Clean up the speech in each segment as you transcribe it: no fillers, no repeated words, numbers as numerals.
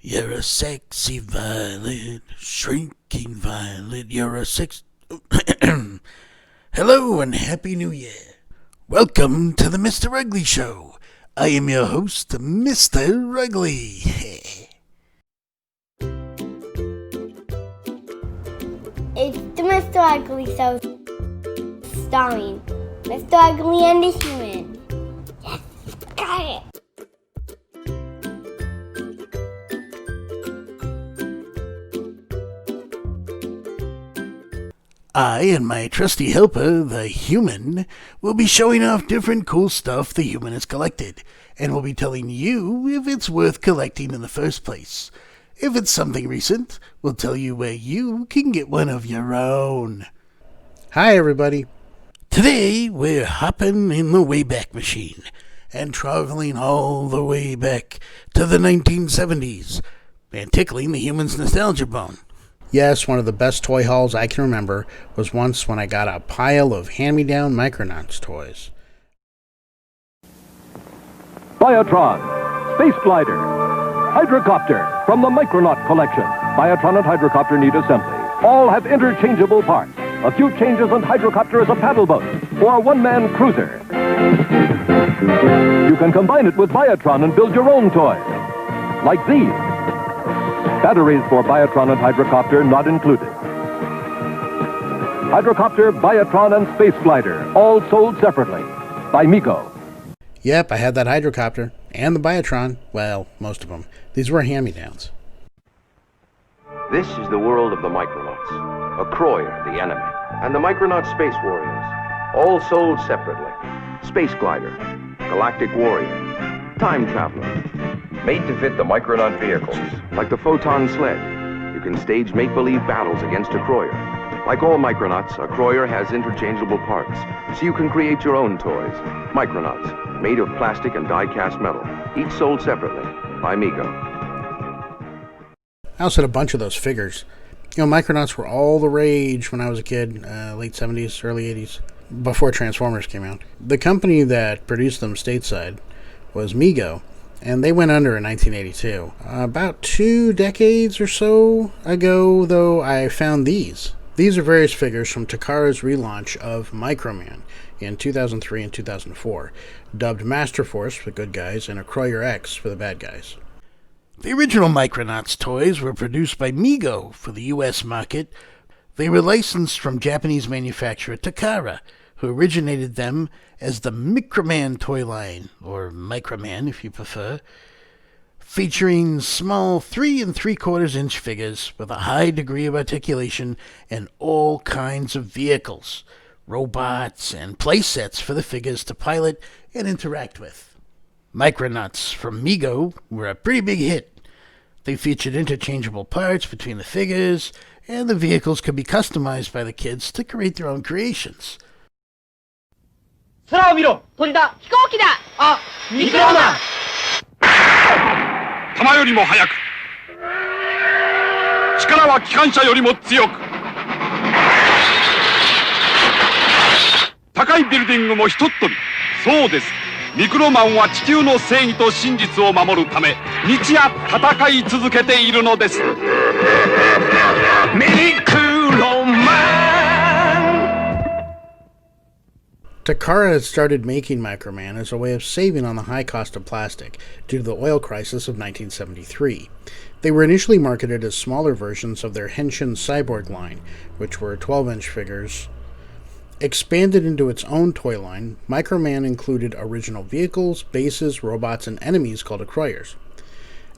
You're a sexy violet, shrinking violet. You're a sex. Hello and Happy New Year. Welcome to the Mr. Ugly Show. I am your host, Mr. Ugly. It's the Mr. Ugly Show, starring Mr. Ugly and the Human. Yes, got it. I and my trusty helper, the Human, will be showing off different cool stuff the Human has collected, and will be telling you if it's worth collecting in the first place. If it's something recent, we'll tell you where you can get one of your own. Hi, everybody. Today, we're hopping in the Wayback Machine and traveling all the way back to the 1970s and tickling the Human's nostalgia bone. Yes, one of the best toy hauls I can remember was once when I got a pile of hand-me-down Micronauts toys. Biotron, Space Glider, Hydrocopter from the Micronaut collection. Biotron and Hydrocopter need assembly. All have interchangeable parts. A few changes and Hydrocopter is a paddle boat or a one-man cruiser. You can combine it with Biotron and build your own toys, like these. Batteries for Biotron and Hydrocopter not included. Hydrocopter, Biotron, and Space Glider, all sold separately by Mego. Yep, I had that Hydrocopter and the Biotron. Well, most of them. These were hand-me-downs. This is the world of the Micronauts, a Croyer, the enemy, and the Micronaut Space Warriors, all sold separately. Space Glider, Galactic Warrior, Time Traveler, made to fit the Micronaut vehicles, like the Photon Sled. You can stage make-believe battles against a Croyer. Like all Micronauts, a Croyer has interchangeable parts, so you can create your own toys. Micronauts, made of plastic and die-cast metal, each sold separately by Mego. I also had a bunch of those figures. You know, Micronauts were all the rage when I was a kid, late 70s, early 80s, before Transformers came out. The company that produced them stateside was Mego, and they went under in 1982. About 2 decades or so ago, though, I found these. These are various figures from Takara's relaunch of Microman in 2003 and 2004, dubbed Master Force for the good guys and a Croyer X for the bad guys. The original Micronauts toys were produced by Mego for the U.S. market. They were licensed from Japanese manufacturer Takara, who originated them as the Microman toy line, or Microman if you prefer, featuring small 3 3/4-inch figures with a high degree of articulation and all kinds of vehicles, robots, and playsets for the figures to pilot and interact with. Micronauts from Mego were a pretty big hit. They featured interchangeable parts between the figures, and the vehicles could be customized by the kids to create their own creations. 空を見ろ鳥だ飛行機だあミクローマン弾よりも速く力は機関車よりも強く高いビルディングもひとっ飛びそうですミクロマンは地球の正義と真実を守るため日夜戦い続けているのですミクロマンTakara had started making Microman as a way of saving on the high cost of plastic due to the oil crisis of 1973. They were initially marketed as smaller versions of their Henshin Cyborg line, which were 12-inch figures. Expanded into its own toy line, Microman included original vehicles, bases, robots, and enemies called Croyers.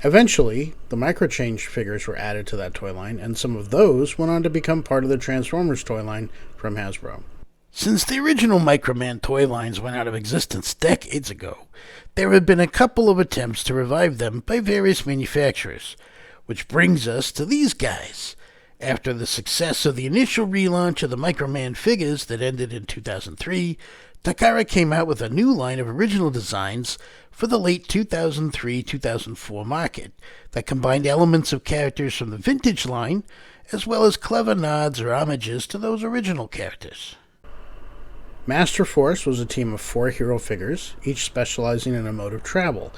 Eventually, the Microchange figures were added to that toy line, and some of those went on to become part of the Transformers toy line from Hasbro. Since the original Microman toy lines went out of existence decades ago, there have been a couple of attempts to revive them by various manufacturers, which brings us to these guys. After the success of the initial relaunch of the Microman figures that ended in 2003, Takara came out with a new line of original designs for the late 2003-2004 market that combined elements of characters from the vintage line, as well as clever nods or homages to those original characters. Master Force was a team of 4 hero figures, each specializing in a mode of travel,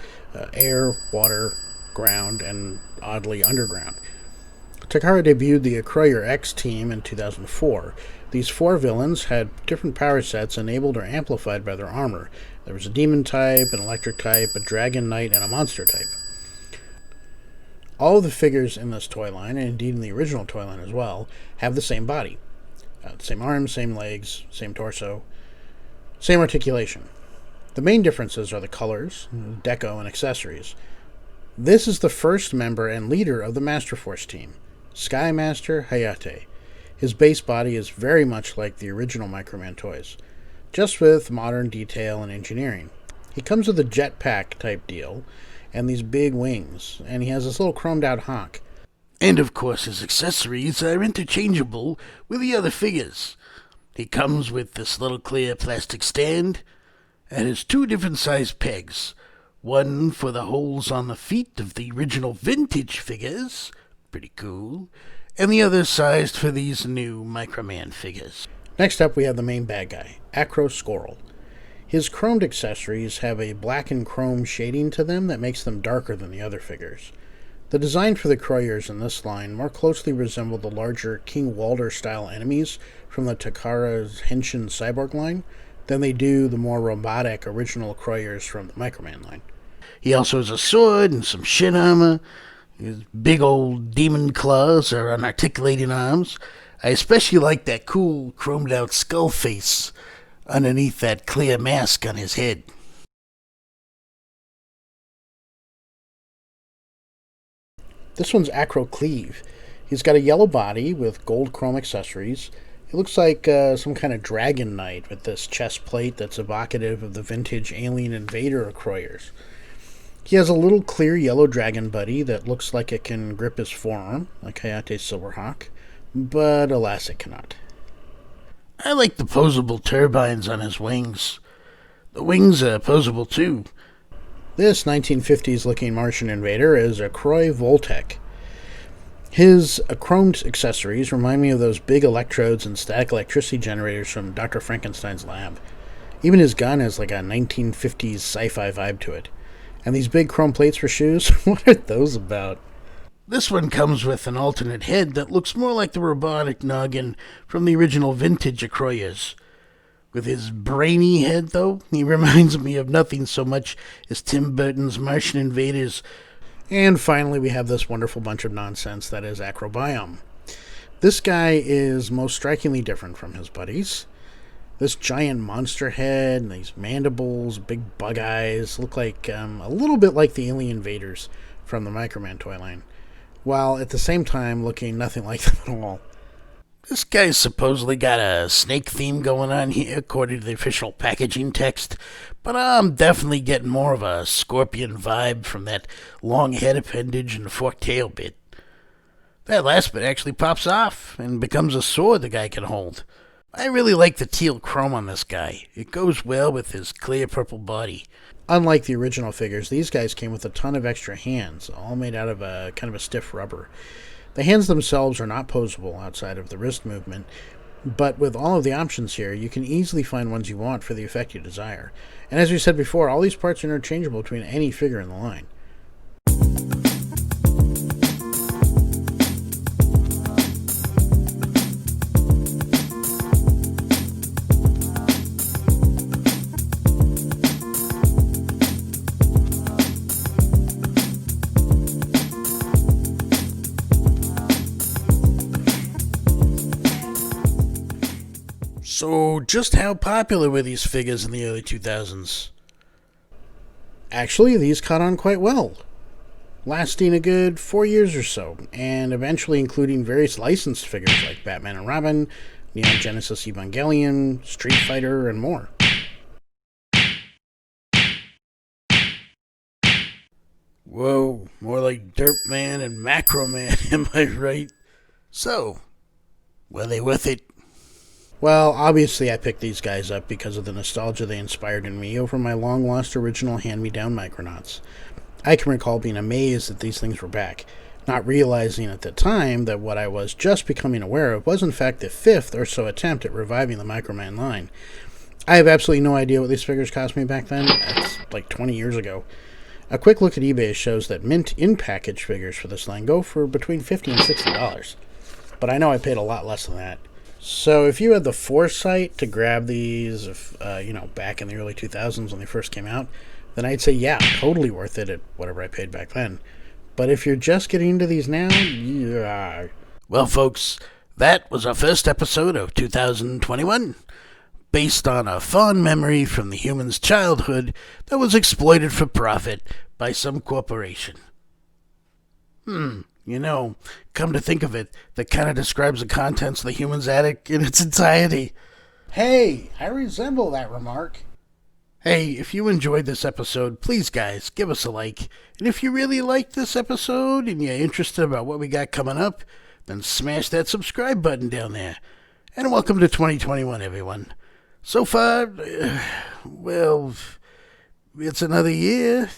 air, water, ground and oddly underground. Takara debuted the Acroyer X team in 2004. These 4 villains had different power sets enabled or amplified by their armor. There was a demon type, an electric type, a dragon knight, and a monster type. All of the figures in this toy line, and indeed in the original toy line as well, have the same body. Same arms, same legs, same torso, same articulation. The main differences are the colors, deco, and accessories. This is the first member and leader of the Master Force team, Sky Master Hayate. His base body is very much like the original Microman toys, just with modern detail and engineering. He comes with a jetpack type deal, and these big wings, and he has this little chromed out honk. And of course his accessories are interchangeable with the other figures. He comes with this little clear plastic stand, and has 2 different sized pegs. One for the holes on the feet of the original vintage figures, pretty cool, and the other sized for these new Microman figures. Next up we have the main bad guy, Acro Squirrel. His chromed accessories have a black and chrome shading to them that makes them darker than the other figures. The design for the Croyers in this line more closely resemble the larger King Walder-style enemies from the Takara's Henshin Cyborg line than they do the more robotic original Croyers from the Microman line. He also has a sword and some shin armor. His big old demon claws are on articulating arms. I especially like that cool chromed out skull face underneath that clear mask on his head. This one's Acro Cleave. He's got a yellow body with gold chrome accessories. He looks like some kind of dragon knight with this chest plate that's evocative of the vintage alien invader Acroyers. He has a little clear yellow dragon buddy that looks like it can grip his forearm, like Hayate's Silverhawk, but alas it cannot. I like the posable turbines on his wings. The wings are posable too. This 1950s-looking Martian invader is a Croy Voltec. His chromed accessories remind me of those big electrodes and static electricity generators from Dr. Frankenstein's lab. Even his gun has like a 1950s sci-fi vibe to it. And these big chrome plates for shoes, what are those about? This one comes with an alternate head that looks more like the robotic noggin from the original vintage Acroyers. With his brainy head, though, he reminds me of nothing so much as Tim Burton's Martian Invaders. And finally, we have this wonderful bunch of nonsense that is Acrobiome. This guy is most strikingly different from his buddies. This giant monster head and these mandibles, big bug eyes, look like a little bit like the alien invaders from the Microman toy line, while at the same time looking nothing like them at all. This guy's supposedly got a snake theme going on here, according to the official packaging text, but I'm definitely getting more of a scorpion vibe from that long head appendage and the forked tail bit. That last bit actually pops off and becomes a sword the guy can hold. I really like the teal chrome on this guy. It goes well with his clear purple body. Unlike the original figures, these guys came with a ton of extra hands, all made out of a kind of a stiff rubber. The hands themselves are not posable outside of the wrist movement, but with all of the options here, you can easily find ones you want for the effect you desire. And as we said before, all these parts are interchangeable between any figure in the line. So, just how popular were these figures in the early 2000s? Actually, these caught on quite well, lasting a good 4 years or so, and eventually including various licensed figures like Batman and Robin, Neon Genesis Evangelion, Street Fighter, and more. Whoa, more like Dirtman and Macroman, am I right? So, were they worth it? Well, obviously I picked these guys up because of the nostalgia they inspired in me over my long-lost original hand-me-down Micronauts. I can recall being amazed that these things were back, not realizing at the time that what I was just becoming aware of was in fact the 5th or so attempt at reviving the Microman line. I have absolutely no idea what these figures cost me back then. It's like 20 years ago. A quick look at eBay shows that mint in-package figures for this line go for between $50 and $60. But I know I paid a lot less than that. So if you had the foresight to grab these, back in the early 2000s when they first came out, then I'd say, yeah, totally worth it at whatever I paid back then. But if you're just getting into these now, yeah. Well, folks, that was our first episode of 2021, based on a fond memory from the human's childhood that was exploited for profit by some corporation. Come to think of it, that kind of describes the contents of the human's attic in its entirety. Hey, I resemble that remark. Hey, if you enjoyed this episode, please, guys, give us a like. And if you really liked this episode and you're interested about what we got coming up, then smash that subscribe button down there. And welcome to 2021, everyone. So far, well, it's another year.